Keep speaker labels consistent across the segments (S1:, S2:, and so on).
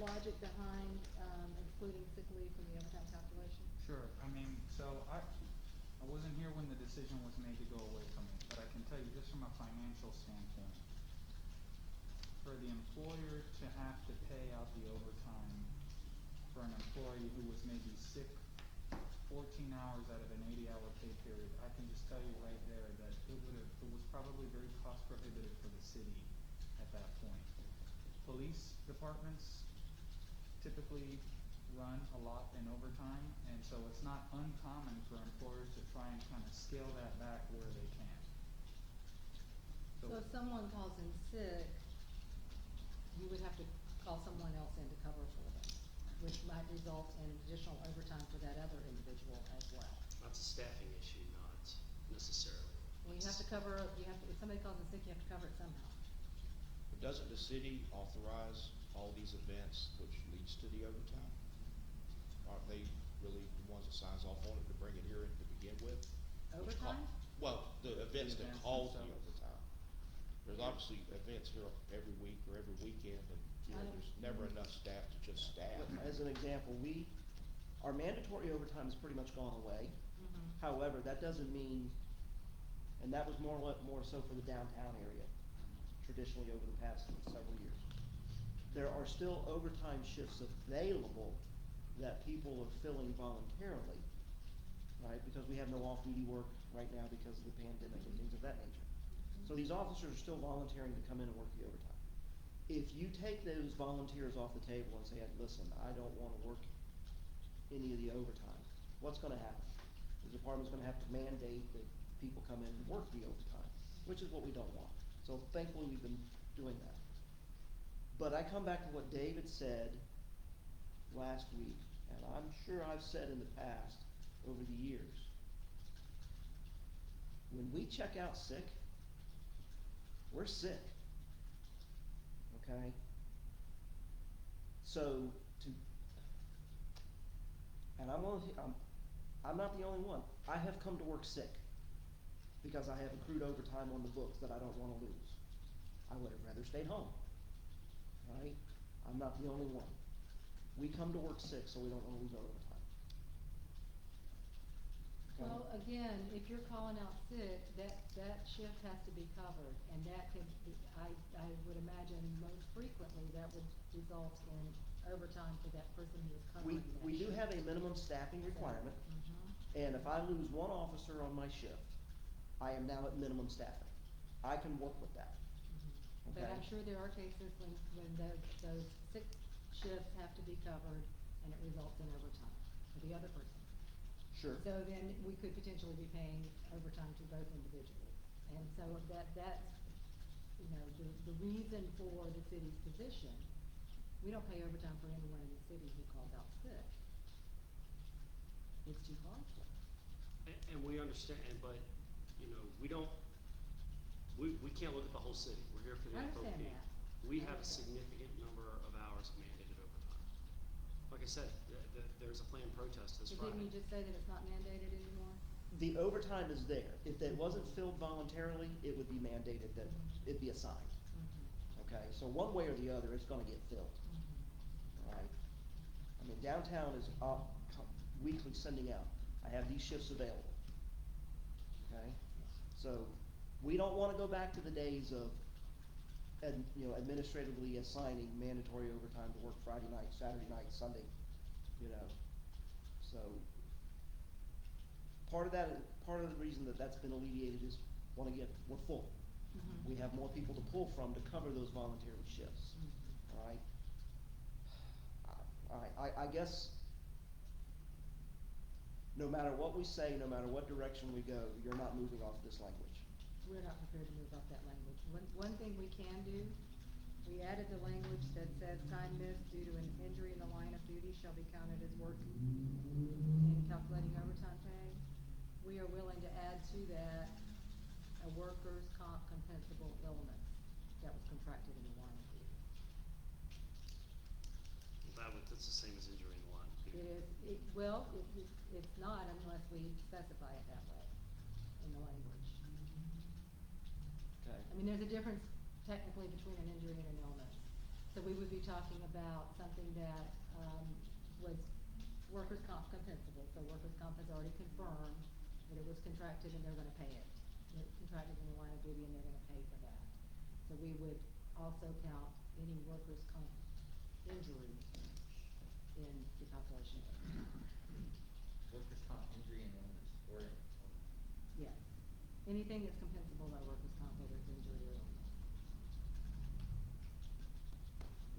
S1: logic behind, excluding sick leave from the overtime calculation?
S2: Sure, I mean, so I wasn't here when the decision was made to go away from it, but I can tell you just from a financial standpoint, for the employer to have to pay out the overtime for an employee who was maybe sick 14 hours out of an 80-hour pay period, I can just tell you right there that it was probably very cost prohibitive for the city at that point. Police departments typically run a lot in overtime, and so it's not uncommon for employers to try and kind of scale that back where they can.
S1: So if someone calls in sick, you would have to call someone else in to cover for them, which might result in additional overtime for that other individual as well.
S3: That's a staffing issue, not necessarily.
S1: Well, you have to cover, if somebody calls in sick, you have to cover it somehow.
S4: But doesn't the city authorize all these events, which leads to the overtime? Aren't they really the ones that signs off on it to bring it here to begin with?
S1: Overtime?
S4: Well, the events that
S2: events
S4: cause the
S2: themselves.
S4: overtime. There's obviously events here every week or every weekend, and, you know, there's never enough staff to just staff.
S5: As an example, our mandatory overtime has pretty much gone away.
S1: Mhm.
S5: However, that doesn't mean, and that was more so for the downtown area, traditionally over the past several years. There are still overtime shifts available that people are filling voluntarily, right? Because we have no off-duty work right now because of the pandemic and things of that nature. So these officers are still volunteering to come in and work the overtime. If you take those volunteers off the table and say, listen, I don't wanna work any of the overtime, what's gonna happen? The department's gonna have to mandate that people come in and work the overtime, which is what we don't want. So thankfully, we've been doing that. But I come back to what David said last week, and I'm sure I've said in the past, over the years. When we check out sick, we're sick. Okay? So and I'm not the only one. I have come to work sick because I have accrued overtime on the books that I don't wanna lose. I would have rather stayed home. Right? I'm not the only one. We come to work sick so we don't wanna lose our overtime. Okay?
S1: Well, again, if you're calling out sick, that shift has to be covered, and that could, I would imagine most frequently, that would result in overtime for that person who is covering that shift.
S5: We do have a minimum staffing requirement,
S1: Mhm.
S5: and if I lose one officer on my shift, I am now at minimum staffing. I can work with that.
S1: But
S5: Okay.
S1: I'm sure there are cases when those sick shifts have to be covered, and it results in overtime for the other person.
S5: Sure.
S1: So then we could potentially be paying overtime to both individuals. And so that's, you know, the reason for the city's position. We don't pay overtime for anyone in the city who calls out sick. It's too costly.
S3: And we understand, but, you know, we can't look at the whole city. We're here for the
S1: I
S3: FOP.
S1: understand that.
S3: We
S1: I
S3: have a
S1: understand.
S3: significant number of hours of mandated overtime. Like I said, there's a planned protest this
S1: So
S3: Friday.
S1: didn't you just say that it's not mandated anymore?
S5: The overtime is there. If it wasn't filled voluntarily, it would be mandated that it be assigned.
S1: Mhm.
S5: Okay, so one way or the other, it's gonna get filled,
S1: Mhm.
S5: all right? I mean, downtown is weekly sending out, I have these shifts available, okay? So, we don't wanna go back to the days of, administratively assigning mandatory overtime to work Friday night, Saturday night, Sunday, you know? So, part of the reason that that's been alleviated is, we're full.
S1: Mhm.
S5: We have more people to pull from to cover those voluntary shifts,
S1: Mhm.
S5: all right? I guess, no matter what we say, no matter what direction we go, you're not moving off this language.
S1: We're not prepared to move off that language. One thing we can do, we added the language that says time missed due to an injury in the line of duty shall be counted as work in calculating overtime pay. We are willing to add to that a workers' comp compensable illness that was contracted in the line of duty.
S3: That's the same as injury in the line.
S1: It is, it's not unless we specify it that way in the language.
S5: Okay.
S1: I mean, there's a difference technically between an injury and an illness. So we would would be talking about something that, was workers' comp compensable, so workers' comp has already confirmed that it was contracted and they're gonna pay it. It's contracted in the line of duty and they're gonna pay for that. So we would also count any workers' comp injury in the calculation.
S6: Workers' comp injury and illness, or
S1: Yes, anything that's compensable by workers' comp, whether it's injury or illness.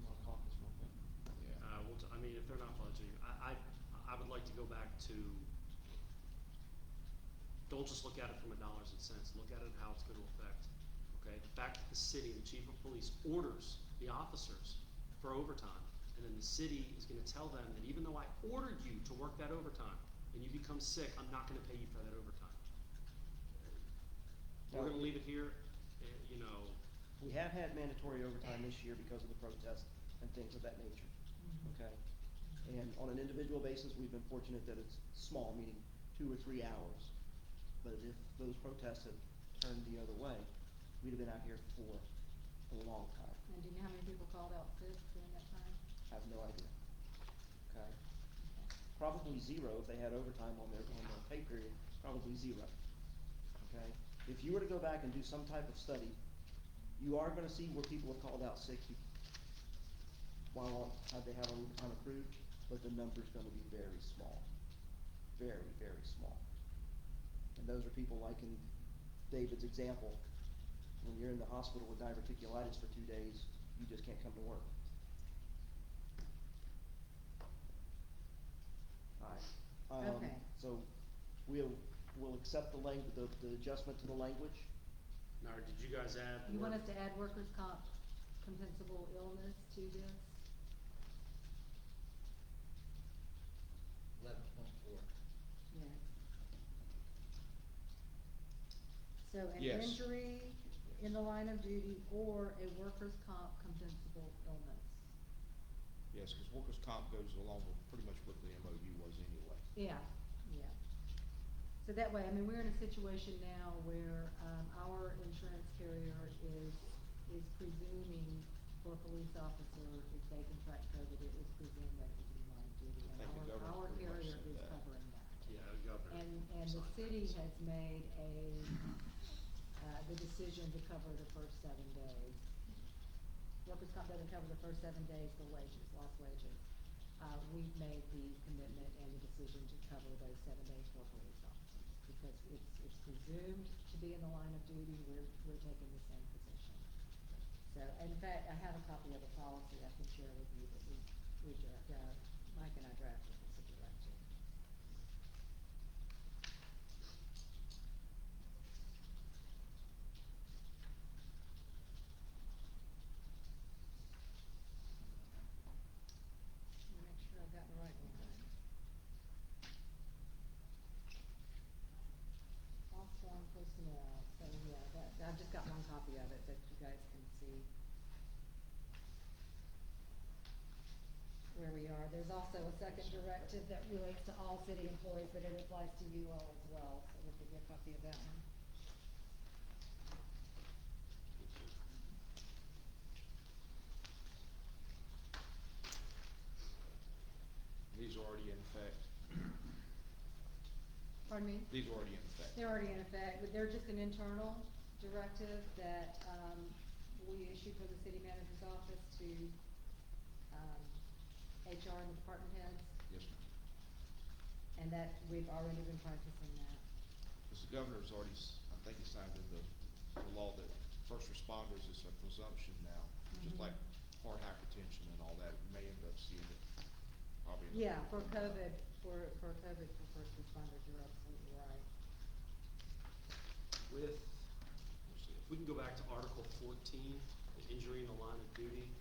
S5: My caucus, my thing.
S4: Yeah.
S3: I mean, if they're not budgeting, I would like to go back to, don't just look at it from a dollars and cents, look at it how it's gonna affect, okay? The fact that the city, the chief of police orders the officers for overtime, and then the city is gonna tell them that even though I ordered you to work that overtime, and you become sick, I'm not gonna pay you for that overtime. We're gonna leave it here, you know,
S5: We have had mandatory overtime this year because of the protest and things of that nature, okay? And on an individual basis, we've been fortunate that it's small, meaning 2 or 3 hours. But if those protests had turned the other way, we'd have been out here for a long time.
S1: And do you know how many people called out sick during that time?
S5: I have no idea, okay? Probably 0 if they had overtime on their pay period, probably 0, okay? If you were to go back and do some type of study, you are gonna see where people have called out sick, while they have overtime accrued, but the number's gonna be very small, very, very small. And those are people like in David's example, when you're in the hospital with diverticulitis for 2 days, you just can't come to work. Alright,
S1: Okay.
S5: so we'll accept the adjustment to the language.
S3: now, did you guys add?
S1: You want
S3: work-
S1: us to add workers' comp compensable illness to this?
S6: 11.4.
S1: Yes. So an
S4: Yes.
S1: injury in the line of duty or a workers' comp compensable illness.
S4: Yes, because workers' comp goes along with pretty much what the MOU was anyway.
S1: Yeah, yeah. So that way, I mean, we're in a situation now where, our insurance carrier is presuming for a police officer, if they contract COVID, it was presumed that it was in line of duty.
S4: I think the
S1: And
S4: governor
S1: our
S4: pretty much
S1: carrier
S4: said
S1: is
S4: that.
S1: covering that.
S3: Yeah, the governor.
S1: And the
S3: signed
S1: city
S3: that.
S1: has made the decision to cover the first 7 days. Workers' comp doesn't cover the first 7 days for wages, lost wages. We've made the commitment and the decision to cover those 7 days for police officers, because it's presumed to be in the line of duty, we're taking the same position. So, in fact, I have a copy of the policy I can share with you that Mike and I drafted, this if you'd like to. Let me make sure I've got the right one. Also on personnel, so yeah, I've just got one copy of it that you guys can see where we are. There's also a second directive that relates to all city employees, but it applies to you all as well, so we'll give you a copy of that one.
S4: These are already in effect.
S1: Pardon me?
S4: These are already in effect.
S1: They're already in effect, but they're just an internal directive that, we issued from the city manager's office to, HR and the department heads,
S4: Yes, ma'am.
S1: and that we've already been practicing that.
S4: Because the governor's already, I think he signed in the law that first responders is a presumption now, just
S1: Mhm.
S4: like hard hypertension and all that, we may end up seeing it probably. in the-
S1: Yeah, for COVID, for first responders, you're absolutely right.
S3: With, if we can go back to Article 14, the injury in the line of duty,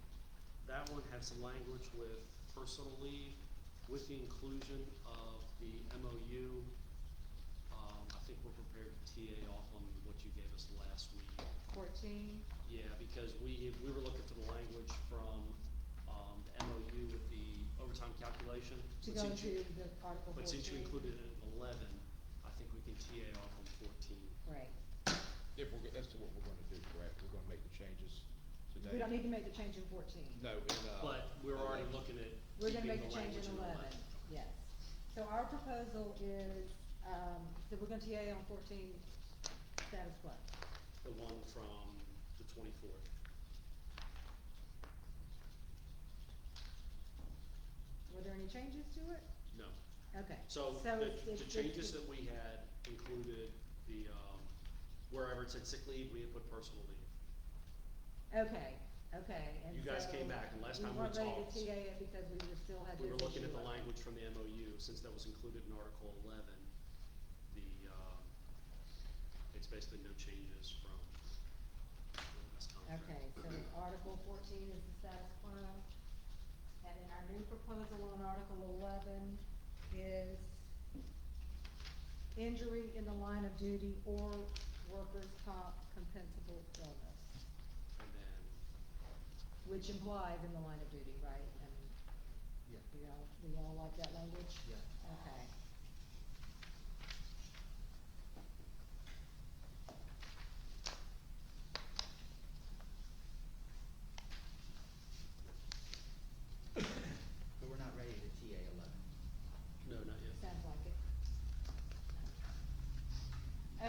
S3: that one had some language with personal leave, with the inclusion of the MOU. I think we're prepared to TA off on what you gave us last week.
S1: 14,
S3: Yeah, because we were looking for the language from, the MOU with the overtime calculation.
S1: to
S3: But
S1: go
S3: since you-
S1: into the Article 14.
S3: But since you included it in 11, I think we can TA off on 14.
S1: Right.
S4: If that's what we're gonna do, correct? We're gonna make the changes today.
S1: We don't need to make the change in 14.
S4: No, in,
S3: But
S1: We're gonna make
S3: keeping
S1: a
S3: the
S1: change in
S3: language
S1: 11, yes. So our proposal is, so we're gonna TA on 14 status quo.
S3: The one from the 24th.
S1: Were there any changes to it?
S3: No.
S1: Okay.
S3: So
S1: it's-
S3: the
S1: it's-
S3: changes
S1: it's-
S3: that we had included the, wherever it said sick leave, we had put personal leave.
S1: Okay, and
S3: You guys
S1: so
S3: came back, and last time we
S1: weren't ready
S3: talked,
S1: to TA it because we were still had
S3: we
S1: this
S3: were looking at
S1: issue
S3: the
S1: of it.
S3: language from the MOU, since that was included in Article 11. It's basically no changes from the last contract.
S1: Okay, so Article 14 is the status quo. And then our new proposal on Article 11 is injury in the line of duty or workers' comp compensable illness,
S3: And then,
S1: which implies in the line of duty, right? And
S6: Yeah.
S1: we all like that language?
S6: Yeah.
S1: Okay.
S6: But we're not ready to TA 11.
S3: no, not yet.
S1: Sounds like it.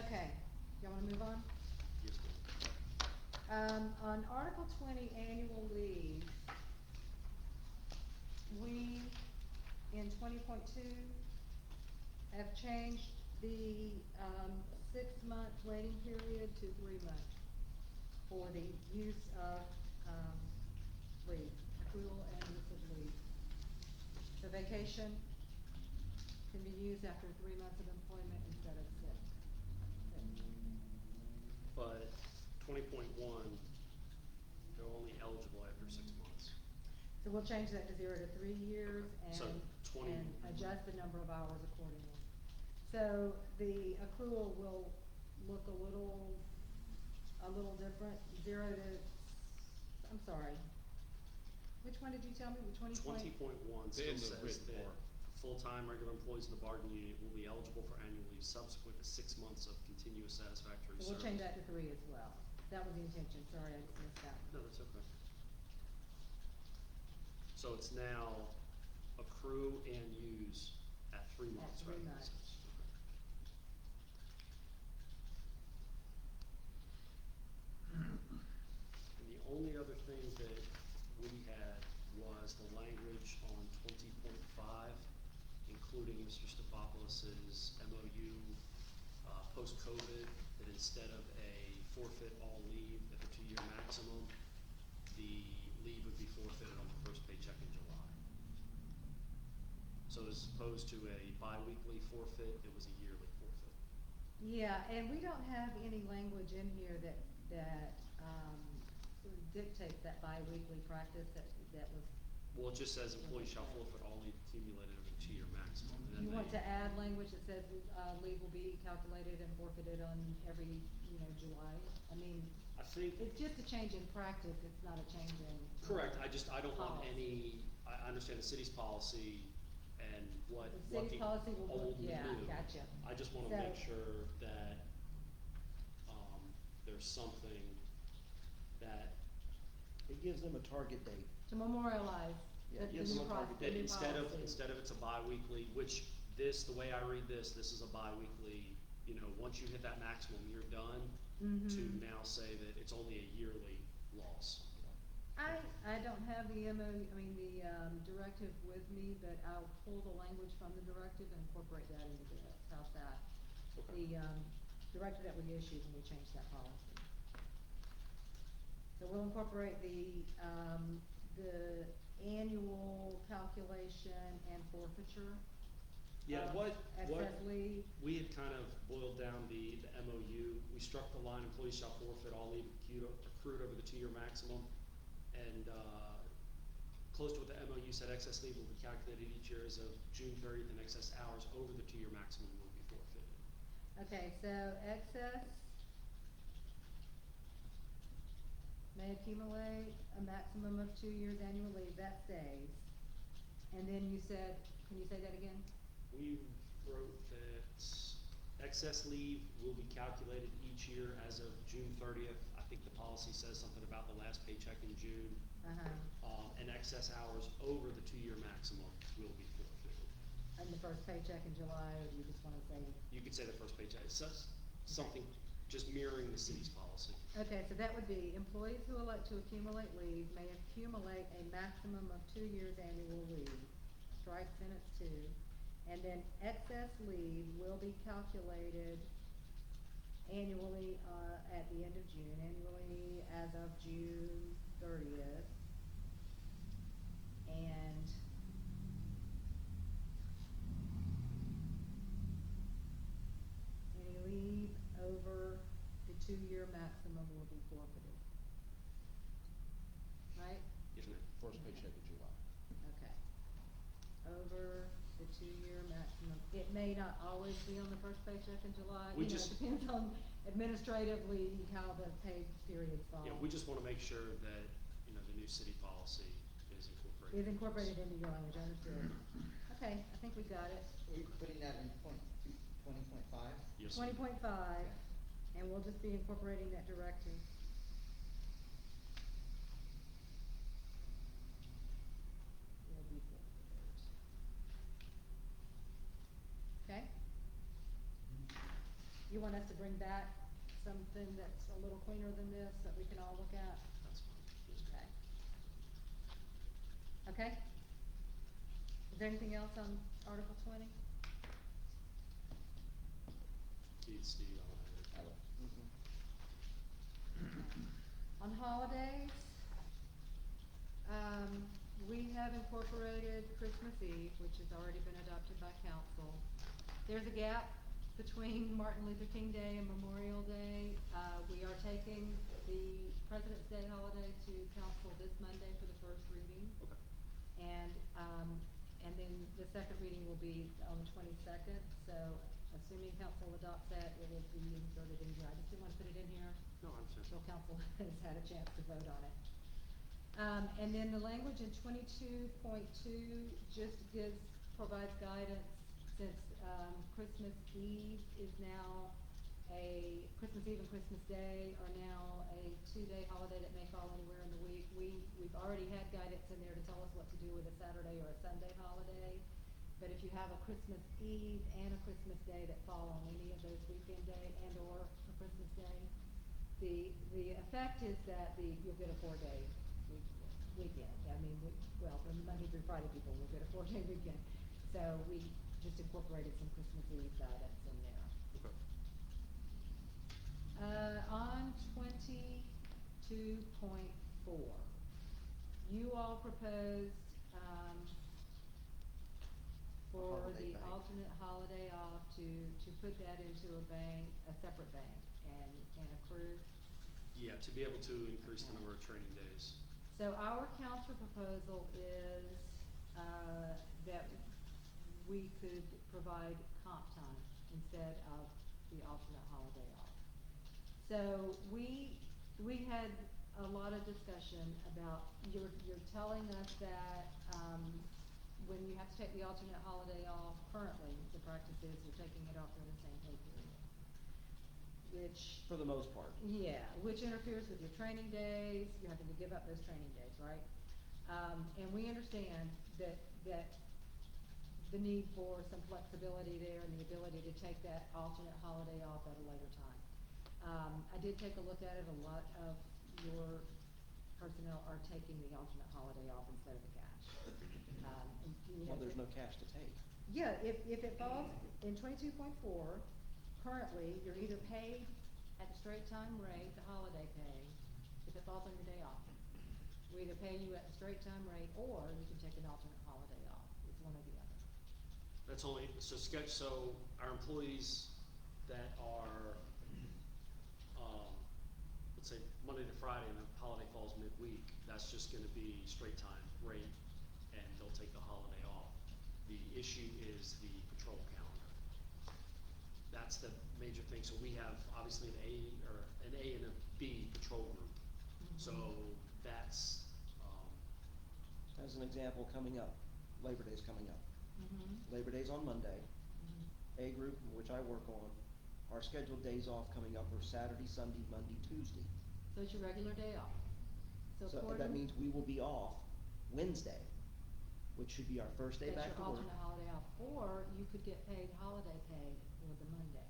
S1: Okay, y'all wanna move on?
S3: Yes, ma'am.
S1: On Article 20, annual leave, we, in 20.2, have changed the, 6-month waiting period to 3 months for the use of, leave, accrual and use of leave. The vacation can be used after 3 months of employment instead of 6.
S3: But 20.1, they're only eligible after 6 months.
S1: So we'll change that to 0 to 3 years
S3: So
S1: and,
S3: 20
S1: and adjust the number of hours accordingly. So the accrual will look a little different, 0 to, I'm sorry. Which one did you tell me, the 20.?
S3: 20.1
S4: The
S3: still
S4: in the
S3: says
S4: written
S3: that
S4: part.
S3: full-time regular employees in the bargaining unit will be eligible for annual leave subsequent to 6 months of continuous satisfactory
S1: So
S3: service.
S1: we'll change that to 3 as well. That was the intention, sorry, I just missed that.
S3: No, that's okay. So it's now accrue and use at 3 months,
S1: At 3
S3: right?
S1: months.
S3: Okay. And the only other thing that we had was the language on 20.5, including Mr. Stephopoulos' MOU, post-COVID, that instead of a forfeit all leave at the 2-year maximum, the leave would be forfeited on the first paycheck in July. So as opposed to a bi-weekly forfeit, it was a yearly forfeit.
S1: Yeah, and we don't have any language in here that, sort of dictates that bi-weekly practice that was.
S3: Well, it just says employees shall forfeit all leave accumulated over the 2-year maximum, and then
S1: You want
S3: they-
S1: to add language that says, leave will be calculated and forfeited on every, July? I mean,
S3: I think,
S1: it's just a change in practice, it's not a change in.
S3: correct, I don't want
S1: policy.
S3: I understand the city's policy and what
S1: The city's
S3: the
S1: policy will,
S3: old and
S1: yeah,
S3: new.
S1: gotcha.
S3: I just wanna
S1: So-
S3: make sure that, there's something that,
S5: It gives them a target date.
S1: To memorialize
S5: Yeah,
S1: the
S5: gives them
S1: new
S5: a
S1: pro-
S5: target
S1: the
S3: that
S1: new
S3: instead of
S1: policy.
S3: it's a bi-weekly, which this, the way I read this is a bi-weekly, once you hit that maximum, you're done, to
S1: Mhm.
S3: now say that it's only a yearly loss.
S1: I don't have the directive with me, but I'll pull the language from the directive and incorporate that into this, how's that?
S3: Okay.
S1: The, directive that we issued when we changed that policy. So we'll incorporate the annual calculation and forfeiture.
S3: Yeah,
S1: of
S3: what
S1: Excess leave.
S3: we had kind of boiled down the MOU, we struck the line, employees shall forfeit all leave accrued over the 2-year maximum. And, close to what the MOU said, excess leave will be calculated each year as of June 30th, and excess hours over the 2-year maximum will be forfeited.
S1: Okay, so excess may accumulate a maximum of 2 years annual leave, that stays. And then you said, can you say that again?
S3: We wrote that excess leave will be calculated each year as of June 30th. I think the policy says something about the last paycheck in June. And excess hours over the 2-year maximum will be forfeited.
S1: And the first paycheck in July, or do you just wanna say?
S3: You could say the first paycheck, it's something just mirroring the city's policy.
S1: Okay, so that would be, employees who elect to accumulate leave may accumulate a maximum of 2 years annual leave. Strike sentence 2. And then excess leave will be calculated annually, at the end of June, annually as of June 30th. And any leave over the 2-year maximum will be forfeited. Right?
S3: Yes, ma'am.
S4: First paycheck in July.
S1: Okay. Over the 2-year maximum. It may not always be on the first paycheck in July.
S3: We
S1: You know,
S3: just-
S1: it depends on administratively how the pay periods fall.
S3: Yeah, we just wanna make sure that, the new city policy is incorporated.
S1: Is incorporated into your language, understood. Okay, I think we got it.
S6: Are you putting that in 20.5?
S3: Yes, ma'am.
S1: 20.5, and we'll just be incorporating that directive. Will be forfeited. Okay? You want us to bring back something that's a little cleaner than this, that we can all look at?
S3: That's fine. Yes, ma'am.
S1: Okay? Okay? Is there anything else on Article 20?
S3: Keith, Steve, I don't have it.
S5: Mhm.
S1: On holidays, we have incorporated Christmas Eve, which has already been adopted by council. There's a gap between Martin Luther King Day and Memorial Day. We are taking the President's Day holiday to council this Monday for the first reading.
S3: Okay.
S1: And then the second reading will be on the 22nd, so assuming council adopts that, it will be inserted in here. I just didn't wanna put it in here
S3: No, I'm
S1: until
S3: sorry.
S1: council has had a chance to vote on it. And then the language in 22.2 just provides guidance, since, Christmas Eve is now Christmas Eve and Christmas Day are now a 2-day holiday that may fall anywhere in the week. We've already had guidance in there to tell us what to do with a Saturday or a Sunday holiday. But if you have a Christmas Eve and a Christmas Day that fall on any of those weekend day and or a Christmas Day, the effect is that you'll get a 4-day weekend. I mean, from Monday through Friday, people will get a 4-day weekend. So we just incorporated some Christmas Eve guidance in there.
S3: Okay.
S1: On 22.4, you all proposed, for
S5: holiday
S1: the
S5: bank.
S1: alternate holiday off to put that into a bank, a separate bank, and accrue.
S3: Yeah, to be able to increase the number of training days.
S1: So our counter proposal is, that we could provide comp time instead of the alternate holiday off. So we had a lot of discussion about, you're telling us that, when you have to take the alternate holiday off, currently, the practice is you're taking it off during the same pay period. Which,
S5: For the most part.
S1: yeah, which interferes with your training days, you're having to give up those training days, right? And we understand that the need for some flexibility there and the ability to take that alternate holiday off at a later time. I did take a look at it, a lot of your personnel are taking the alternate holiday off instead of the cash. And, you know,
S5: Well, there's no cash to take.
S1: Yeah, if it falls in 22.4, currently, you're either paid at the straight time rate, the holiday pay, if it falls on your day off. We either pay you at the straight time rate, or you can take an alternate holiday off, it's one or the other.
S3: That's only, so our employees that are, let's say Monday to Friday and the holiday falls midweek, that's just gonna be straight time rate and they'll take the holiday off. The issue is the patrol calendar. That's the major thing. So we have obviously an A and a B patrol group. So that's,
S5: As an example, coming up, Labor Day's coming up. Labor Day's on Monday. A group, which I work on, our scheduled days off coming up are Saturday, Sunday, Monday, Tuesday.
S1: So it's your regular day off. So
S5: So that
S1: according-
S5: means we will be off Wednesday, which should be our first day back
S1: That's
S5: to
S1: your
S5: work.
S1: alternate holiday off, or you could get paid holiday pay for the Monday.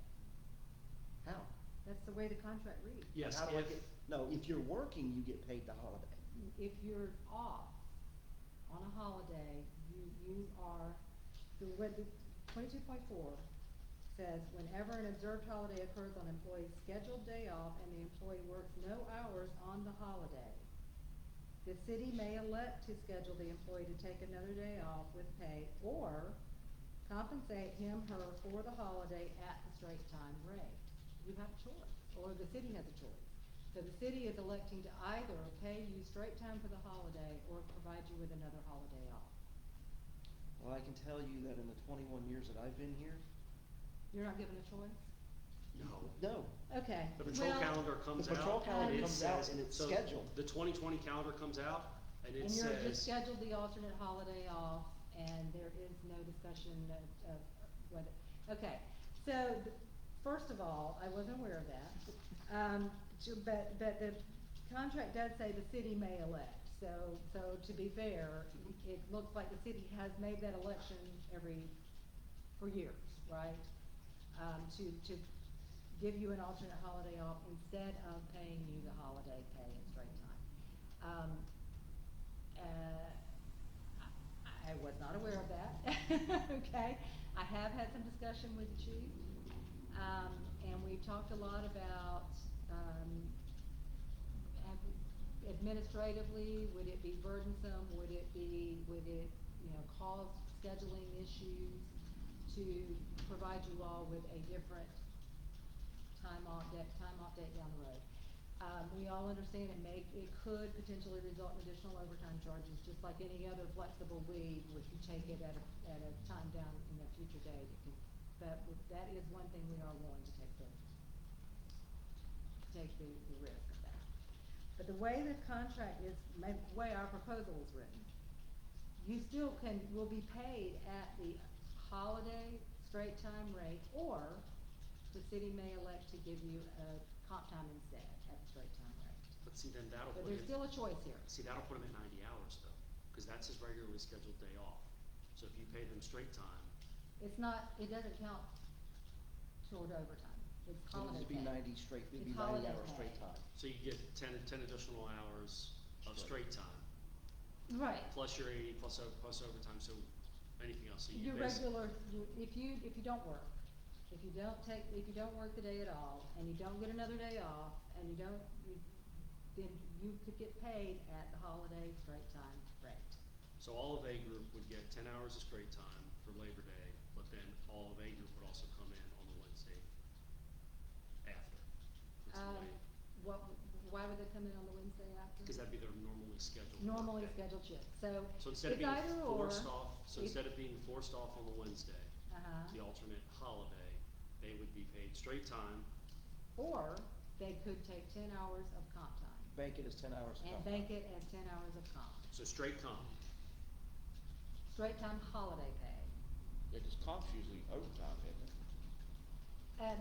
S5: How?
S1: That's the way the contract reads.
S3: Yes,
S5: How do I
S3: if,
S5: get, no, if you're working, you get paid the holiday.
S1: If you're off on a holiday, you are, the 22.4 says, whenever an observed holiday occurs on employee's scheduled day off and the employee works no hours on the holiday, the city may elect to schedule the employee to take another day off with pay or compensate him/her for the holiday at the straight time rate. You have a choice, or the city has a choice. So the city is electing to either pay you straight time for the holiday or provide you with another holiday off.
S5: Well, I can tell you that in the 21 years that I've been here,
S1: You're not given a choice?
S3: no.
S5: no.
S1: Okay.
S3: The patrol
S1: well,
S3: calendar comes out.
S5: The patrol calendar
S3: and it
S5: comes out
S3: says-
S5: and it's
S3: so
S5: scheduled.
S3: The 2020 calendar comes out and it
S1: And you're just
S3: says,
S1: scheduled the alternate holiday off, and there is no discussion of whether, okay. So, first of all, I wasn't aware of that. But the contract does say the city may elect. So to be fair, it looks like the city has made that election for years, right? To give you an alternate holiday off instead of paying you the holiday pay at straight time. I was not aware of that, okay? I have had some discussion with the chief, and we've talked a lot about, administratively, would it be burdensome, would it, cause scheduling issues to provide you all with a different time off date down the road. We all understand it could potentially result in additional overtime charges, just like any other flexible leave, if you take it at a time down in a future date. But that is one thing we are willing to take the risk of that. But the way the contract is, the way our proposal is written, you still will be paid at the holiday straight time rate, or the city may elect to give you a comp time instead at the straight time rate.
S3: but see, then that'll
S1: But
S3: put
S1: there's
S3: him,
S1: still a choice here.
S3: see, that'll put him at 90 hours though, cause that's his regularly scheduled day off. So if you pay them straight time,
S1: It doesn't count toward overtime. It's
S5: It
S1: holiday
S5: needs to be
S1: pay.
S5: 90 straight, it'd be
S1: It's
S5: 90
S1: holiday
S5: hours
S1: pay.
S5: straight time.
S3: so you get 10 additional hours of straight time,
S1: Right.
S3: plus your 80, plus overtime, so anything else, so you
S1: Your
S3: basically.
S1: regular, if you don't work, if you don't work the day at all, and you don't get another day off, and then you could get paid at the holiday straight time rate.
S3: So all of A group would get 10 hours of straight time for Labor Day, but then all of A group would also come in on the Wednesday after. That's the way,
S1: Why would they come in on the Wednesday after?
S3: because that'd be their normally scheduled.
S1: Normally
S3: workday.
S1: scheduled shift, so
S3: So instead of
S1: it's
S3: being
S1: either or.
S3: forced off, so
S1: if-
S3: instead of being forced off on the Wednesday,
S1: Uh-huh.
S3: the alternate holiday, they would be paid straight time.
S1: Or they could take 10 hours of comp time
S5: Bank it as 10 hours of
S1: and
S5: comp
S1: bank
S5: time.
S1: it as 10 hours of comp.
S3: So straight comp.
S1: Straight time holiday pay.
S4: Yeah, 'cause comp's usually overtime, isn't it?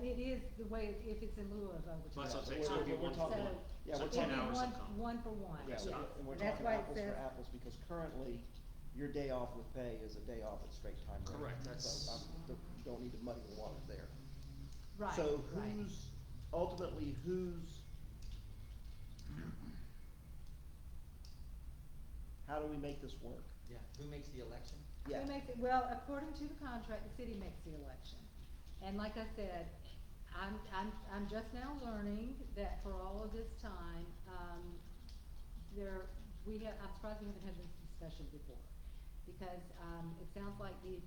S1: It is the way, if it's in lieu of overtime.
S3: Well, that's what I'm saying,
S5: Yeah,
S3: so it'd be
S5: we're
S3: one for
S5: talking-
S3: one.
S5: yeah,
S3: So
S5: we're
S3: 10
S5: talking-
S3: hours
S1: It'd
S3: of
S1: be
S3: comp.
S1: one for one.
S3: Yeah, so not-
S5: And we're
S1: That's
S5: talking
S1: why it
S5: apples for
S1: says-
S5: apples, because currently, your day off with pay is a day off at straight time rate.
S3: Correct, that's-
S5: So don't need to muddy the waters there.
S1: Right,
S5: So
S1: right.
S5: ultimately, how do we make this work?
S6: Yeah, who makes the election?
S5: Yeah.
S1: Who makes it, well, according to the contract, the city makes the election. And like I said, I'm just now learning that for all of this time, I'm surprised we haven't had this discussion before. Because, it sounds like the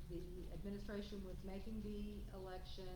S1: administration was making the election,